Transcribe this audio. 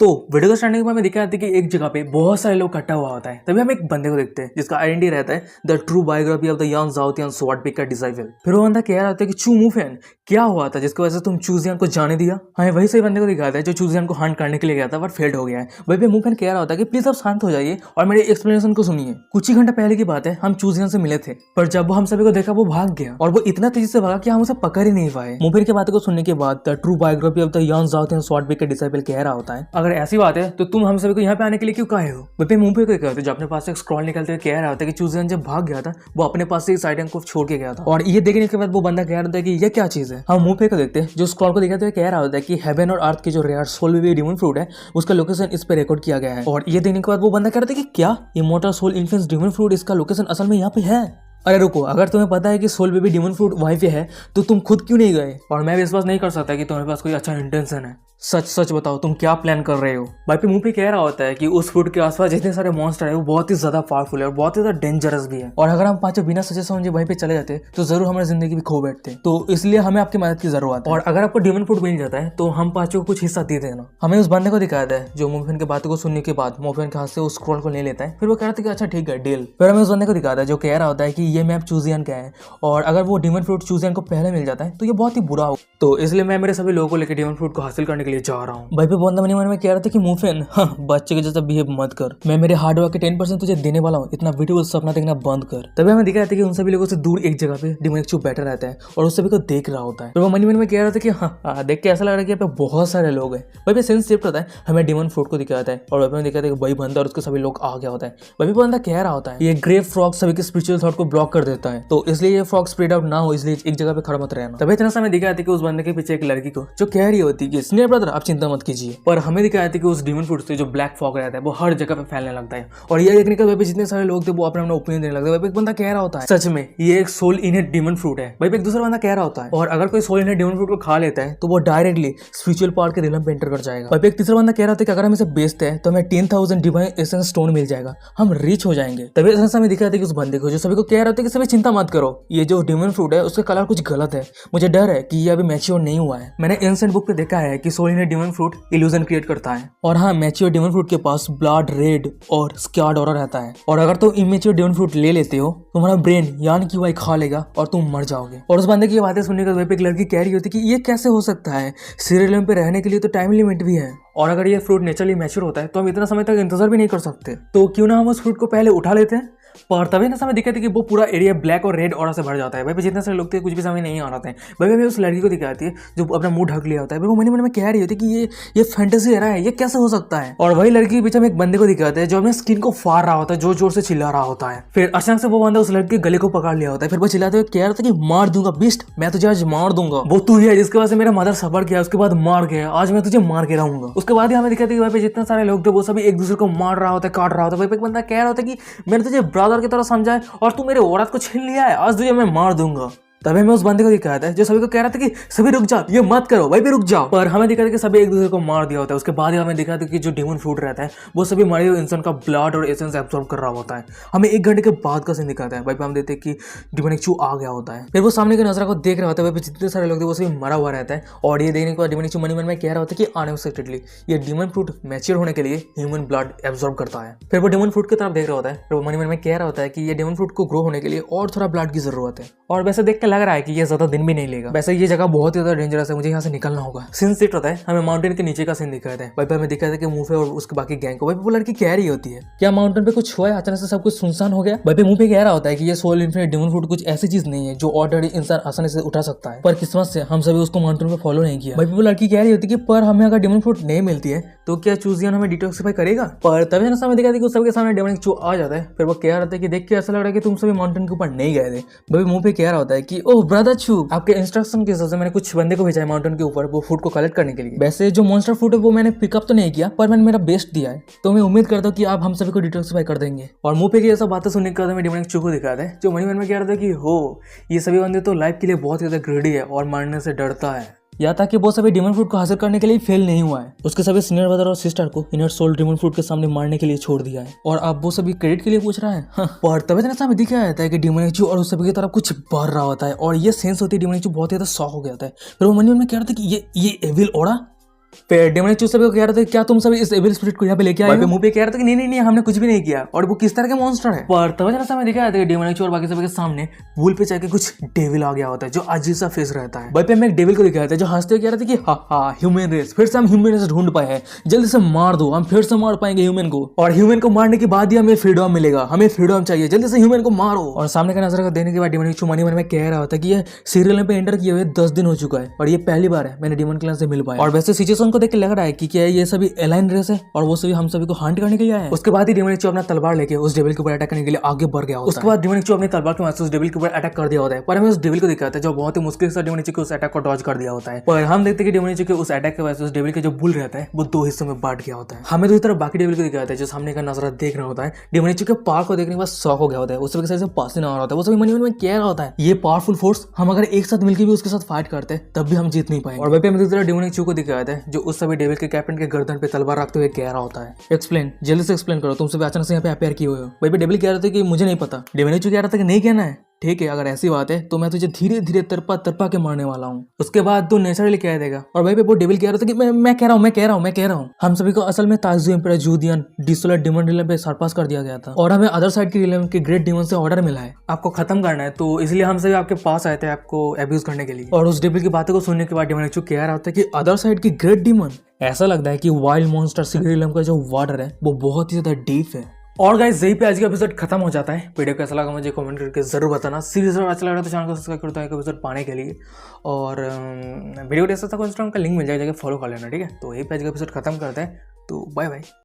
तो वीडियो को स्टार्टिंग में हमें दिखाई जाती है कि एक जगह पे बहुत सारे लोग इकट्ठा हुआ होता है। तभी हम एक बंदे को देखते हैं जिसका आइडेंटिटी रहता है the true biography of the young जाओ तियान स्वॉर्ड पिक का डिसाइपल। फिर वो बंदा कह रहा होता है कि चू मूफेन क्या हुआ था जिसकी वजह से तुम चूजियान को जाने दिया। हमें वही सही बंदे को दिखाता है जो चूजियान को हंट करने के लिए गया था पर फेल्ड हो गया है। वही पे मूफेन कह रहा होता है कि प्लीज आप शांत हो जाइए और मेरे एक्सप्लेनेशन को सुनिए। कुछ ही घंटे पहले की बात है, हम चूजियान से मिले थे पर जब वो हम सभी को देखा वो भाग गया और वो इतना तेजी से भागा कि हम उसे पकड़ ही नहीं पाए। मूफेन की बातों को सुनने के बाद the true biography of the young जाओ तियान स्वॉर्ड पिक का डिसाइपल कह रहा होता है अगर ऐसी बात है तो तुम हम सभी को यहाँ पे आने के लिए क्यों कहे हो। वही पे मुंह पे क्या कहते जो अपने पास से एक स्क्रॉल निकलते हुए कह रहा होता है कि चूजियन जब भाग गया था वो अपने पास से इस आइटम को छोड़ के गया था। और ये देखने के बाद वो बंदा कह रहा था कि ये क्या चीज है। हम मुंह पे को देखते हैं जो स्क्रॉल को दिखाते हुए कह रहा होता है कि हेवन और अर्थ की जो rare soul baby demon fruit है उसका लोकेशन इस पे रिकॉर्ड किया गया है। और ये देखने के बाद वो बंदा कह रहा था कि क्या इमॉर्टल सोल इन्फेंस डिमन फ्रूट इसका लोकेशन असल में यहाँ पे है। अरे रुको, अगर तुम्हें पता है कि सोल बेबी डिमन फ्रूट वहीं पे है तो तुम खुद क्यों नहीं गए। और मैं विश्वास नहीं कर सकता कि तुम्हारे पास कोई अच्छा इंटेंशन है। सच सच बताओ तुम क्या प्लान कर रहे हो। भाई पे मुंह पे कह रहा होता है कि उस फ्रूट के आसपास जितने सारे मॉन्स्टर है वो बहुत ही ज्यादा पावरफुल है और बहुत ही ज्यादा डेंजरस भी है। और अगर हम पांचों बिना सोचे समझे वहीं पे चले जाते तो जरूर हमारी जिंदगी भी खो बैठते। तो इसलिए हमें आपकी मदद की जरूरत है और अगर आपको डिमन फ्रूट मिल जाता है तो हम पांचों को कुछ हिस्सा दे देना। हमें उस बंदे को दिखाया है जो मोफिन की बातों को सुनने के बाद मोफिन के हाथ से उस स्क्रॉल को ले लेता है। फिर वो कह रहा था कि अच्छा ठीक है डील। फिर हमें उस बंदे को दिखाता है जो कह रहा होता है कि ये मैप चूजियन का है और अगर वो डिमन फ्रूट चूजियन को पहले मिल जाता है तो ये बहुत ही बुरा हो। तो इसलिए मैं मेरे सभी लोगों को लेकर डिमन फ्रूट को हासिल करने के लिए जा रहा हूँ। भाई पे बंदा मन में कह रहा था कि मूफेन बच्चे के जैसा बिहेव मत कर, मैं मेरे हार्ड वर्क के 10% तुझे देने वाला हूँ, इतना ब्यूटीफुल सपना देखना बंद कर। तभी हमें दिखा था कि उन सभी लोगों से दूर एक जगह पे डिमोनिक बैठा रहता है और उस सभी को देख रहा होता है। फिर वो मन में कह रहा था कि हाँ देख के ऐसा लग रहा है कि यहाँ पे बहुत सारे लोग हैं। वही पे सेंस शिफ्ट होता है, हमें डिमन फ्रूट को दिखाता है और वही दिखाता है कि वही बंदा और उसके सभी लोग आ गया होता है। वही बंदा कह रहा होता है ये ग्रेव फ्रॉग सभी के स्पिरिचुअल थॉट को ब्लॉक कर देता है तो इसलिए ये फ्रॉग स्प्रेड आउट ना हो, इसलिए एक जगह पे खड़ा मत रहना। तभी इतना समय दिखाया था कि उस बंदे के पीछे एक लड़की को जो कह रही होती है सीनियर ब्रदर आप चिंता मत कीजिए। पर हमें दिखाया था कि उस डिमन फ्रूट से जो ब्लैक फॉग रहता है वो हर जगह पे फैलने लगता है और ये देखने के वजह जितने सारे लोग थे वो अपना अपना ओपिनियन देने लगते हैं। वही एक बंदा कह रहा होता है सच में ये एक सोल इनहेट डिमन फ्रूट है। वही एक दूसरा बंदा कह रहा होता है और अगर कोई सोल इनहेट डिमन फ्रूट को खा लेता है तो वो डायरेक्टली स्पिरिचुअल पार्ट के रिलम पे एंटर कर जाएगा। वही एक तीसरा बंदा कह रहा था कि अगर हम इसे बेचते हैं तो हमें 10,000 डिवाइन एसेंस स्टोन मिल जाएगा, हम रिच हो जाएंगे। तभी ऐसा हमें दिखा था कि उस बंदे को जो सभी को कह रहा था कि सभी चिंता मत करो, ये जो डिमन फ्रूट है उसका कलर कुछ गलत है, मुझे डर है कि ये अभी मैच्योर नहीं हुआ है। मैंने एंशिएंट बुक पे देखा है कि सोल इनहेट डिमन फ्रूट इल्यूजन क्रिएट करता है और हाँ मैच्योर डिमन फ्रूट के पास ब्लड रेड और स्क्यार्ड ऑरा रहता है और अगर तुम इमेच्योर डिमन फ्रूट ले लेते हो तुम्हारा ब्रेन यानी कि वही खा लेगा और तुम मर जाओगे। और उस बंदे की बातें सुनने के बाद एक लड़की कह रही होती कि ये कैसे हो सकता है, सीरियल पे रहने के लिए तो टाइम लिमिट भी है और अगर ये फ्रूट नेचुरली मैच्योर होता है तो हम इतना समय तक इंतजार भी नहीं कर सकते, तो क्यों ना हम उस फ्रूट को पहले उठा लेते हैं। पर तभी ना समय दिखाते कि वो पूरा एरिया ब्लैक और रेड ऑरा से भर जाता है। भाई जितने सारे लोग थे कुछ भी समझ नहीं आ रहा था। भाई उस लड़की को दिखाती है जो अपना मुंह ढक लिया होता है। वो मन में कह रही होती है कि ये फैंटेसी एरा है, ये कैसे हो सकता है। और वही लड़की के पीछे में एक बंदे को दिखाते हैं जो अपने स्किन को फाड़ रहा होता है, जोर जोर से चिल्ला रहा होता है। फिर अचानक से वो बंदा उस लड़की के गले को पकड़ लिया होता है। फिर वो चिल्लाते हुए कह रहा था कि मार दूंगा बिस्ट, मैं तुझे आज मार दूंगा, वो तू ही है जिसके वजह से मेरा मदर सफर किया, उसके बाद मार गया, आज मैं तुझे मार के रहूंगा। उसके बाद ही हमें दिखाते कि जितने सारे लोग थे वो सभी एक दूसरे को मार रहा होता है, काट रहा होता है। एक बंदा कह रहा होता है कि मैंने तुझे ब्रदर की तरह समझा है और तू मेरे औरत को छीन लिया है, आज तुझे मैं मार दूंगा। तभी हमें उस बंदे को दिखाया था जो सभी को कह रहा था कि सभी रुक जाओ, ये मत करो, भाई भी रुक जाओ। पर हमें दिखा था कि सभी एक दूसरे को मार दिया होता है। उसके बाद ही हमें दिखा था कि जो डिमन फ्रूट रहता है वो सभी मरे हुए इंसान का ब्लड और एसेंस एब्सॉर्ब कर रहा होता है। हमें 1 घंटे के बाद का सीन दिखाता है। भाई हम देखते हैं कि डिमोनिक चू आ गया होता है। फिर वो सामने के नजरा को देख रहा होता है। जितने सारे लोग थे वो सभी मरा हुआ रहता है और ये देखने के बाद डिमोनिक चू मन में कह रहा होता है कि अनएक्सपेक्टेडली ये डिमन फ्रूट मैच्योर होने के लिए ह्यूमन ब्लड एब्सॉर्ब करता है। फिर वो डिमन फ्रूट की तरफ देख रहा होता है। फिर वो मन में कह रहा होता है कि ये डिमन फ्रूट को ग्रो होने के लिए और थोड़ा ब्लड की जरूरत है और वैसे देख के लग रहा है कि ये ज्यादा दिन भी नहीं लेगा। वैसे ये जगह बहुत ही ज्यादा डेंजरस है, मुझे यहाँ से निकलना होगा। सीन सेट होता है, हमें माउंटेन के नीचे का सीन दिखाया था। वहीं पे हमें दिखाया था कि मुंह पे और उसके बाकी गैंग को। वहीं पे वो लड़की कह रही होती है क्या माउंटेन पे कुछ हुआ है, अचानक से सब कुछ सुनसान हो गया। वहीं पे मुंह पे कह रहा होता है कि ये सोल इन्फिनिट डिमन फ्रूट कुछ ऐसी चीज नहीं है जो ऑर्डिनरी इंसान आसानी से उठा सकता है, पर किस्मत से हम सभी उसको माउंटेन पे फॉलो नहीं किया। वहीं पे वो लड़की कह रही होती है कि पर हमें अगर डिमन फ्रूट नहीं मिलती है तो क्या चूजियन हमें डिटॉक्सिफाई करेगा। पर तभी ना समय दिखाया था कि सबके सामने डिमोनिक चू आ जाता है। फिर वो कह रहा था कि देख के ऐसा लग रहा है कि तुम सभी माउंटेन के ऊपर नहीं गए थे। भाई मुंह पे कह रहा होता है कि ओह ब्रदर चू, आपके इंस्ट्रक्शन के हिसाब से मैंने कुछ बंदे को भेजा है माउंटेन के ऊपर वो फूड को कलेक्ट करने के लिए। वैसे जो मॉन्स्टर फूड है वो मैंने पिकअप तो नहीं किया पर मैंने मेरा बेस्ट दिया है, तो मैं उम्मीद करता हूँ कि आप हम सभी को डिटॉक्सिफाई कर देंगे। और मुंह पे की ऐसा बातें सुनने के बाद मैं डिमोनिक चू को दिखाता है जो मन में कह रहा था कि हो ये सभी बंदे तो लाइफ के लिए बहुत ज्यादा ग्रेडी है और मारने से डरता है, या ताकि वो सभी डिमन फ्रूट को हासिल करने के लिए फेल नहीं हुआ है। उसके सभी सीनियर ब्रदर और सिस्टर को इनर सोल डिमन फ्रूट के सामने मारने के लिए छोड़ दिया है और अब वो सभी क्रेडिट के लिए पूछ रहा है। पर तभी तो सामने दिखाया जाता है कि डिमोनिक चू और उस सभी की तरफ कुछ बढ़ रहा होता है और ये सेंस होती है डिमोनिक चू बहुत ज्यादा शॉक हो गया था। फिर वो मन में कह रहा था कि ये एविल ओरा फिर डेमोनिक सभी को कह रहे थे क्या तुम सभी इस एविल स्पिरिट को यहाँ पे लेके आए हो? मुंह पे कह रहे थे कि नहीं हमने कुछ भी नहीं किया और वो किस तरह के मॉन्स्टर है। पर तब जरा समय दिखाया था कि डेमोनिक और बाकी सभी के सामने वूल पे जाके कुछ डेविल आ गया होता है जो अजीब सा फेस रहता है। वहीं पे हमें एक डेविल को दिखाया था जो हंसते कह रहे थे कि हा ह्यूमन रेस, फिर से हम ह्यूमन रेस ढूंढ पाए हैं, जल्दी से मार दो, हम फिर से मार पाएंगे ह्यूमन को, और ह्यूमन को मारने के बाद ही हमें फ्रीडम मिलेगा, हमें फ्रीडम चाहिए, जल्दी से ह्यूमन को मारो। और सामने का नजर देने के बाद डेमोनिक मन में कह रहा होता है कि ये सीरियल पे एंटर किए हुए 10 दिन हो चुका है और ये पहली बार है मैंने डेमन क्लास से मिल पाया। और वैसे सिचुएशन को देख के लग रहा है कि क्या ये सभी एलाइन रेस है और वो सभी हम सभी को हंट करने के लिए आए हैं। उसके बाद ही डेमोनिक अपना तलवार लेके उस डेविल के ऊपर अटैक करने के लिए आगे बढ़ गया होता है। उसके बाद डेमोनिक अपनी तलवार के मदद से उस डेविल के ऊपर अटैक कर दिया होता है, पर हमें उस डेविल को दिखाता है जो बहुत ही मुश्किल से डेमोनिक उस अटैक को डॉज कर दिया होता है। पर हम देखते हैं कि डेमोनिक उस अटैक की वजह से उस डेविल के जो बुल रहता है वो 2 हिस्सों में बांट गया होता है। हमें दूसरी तरफ बाकी डेविल को दिखाता है जो सामने का नजारा देख रहा होता है। डेमोनिक के पावर को देखने के बाद शॉक हो गया होता है, उस वजह से पसीना आ रहा होता है, वो सभी मन में कह रहा होता है ये पावरफुल फोर्स हम अगर एक साथ मिलकर भी उसके साथ फाइट करते हैं तब भी हम जीत नहीं पाएंगे। और वहीं पे दूसरी तरफ डेमोनिक को दिखाया है जो उस सभी डेविल के कैप्टन के गर्दन पे तलवार रखते हुए कह रहा होता है एक्सप्लेन, जल्दी से एक्सप्लेन करो, तुम सभी अचानक से यहाँ पे अपेयर किए हुए हो। वहीं पे डेविल कह रहे थे कि मुझे नहीं पता। डेमोनिक कह रहा था कि नहीं कहना है, ठीक है अगर ऐसी बात है तो मैं तुझे धीरे धीरे तरपा के मारने वाला हूँ, उसके बाद तू नेचुरली कह देगा। और वहीं पे वो डेविल कह रहा था कि मैं कह रहा हूँ हम सभी को असल में ताजू एम्परर जूदियन डिसोलर डिमन रिलम पे सरपास कर दिया गया था और हमें अदर साइड की रिलम के ग्रेट डिमन से ऑर्डर मिला है आपको खत्म करना है, तो इसलिए हम सभी आपके पास आए थे आपको अब्यूज करने के लिए। और उस डेविल की बातों को सुनने के बाद डेमोनिक कह रहा होता है कि अदर साइड की ग्रेट डिमन, ऐसा लगता है कि वाइल्ड मॉन्स्टर सिगरेट रिलम का जो वाटर है वो बहुत ही ज्यादा डीप है। और गाइस यही पे आज का एपिसोड खत्म हो जाता है। वीडियो कैसा लगा मुझे कमेंट करके जरूर बताना। सीरीज अगर अच्छा लग रहा है तो चैनल को सब्सक्राइब करता है एपिसोड पाने के लिए, और वीडियो कैसा था इंस्टाग्राम का लिंक मिल जाएगा, फॉलो कर लेना, ठीक है। तो यही पे आज का एपिसोड खत्म करते हैं, तो बाय बाय।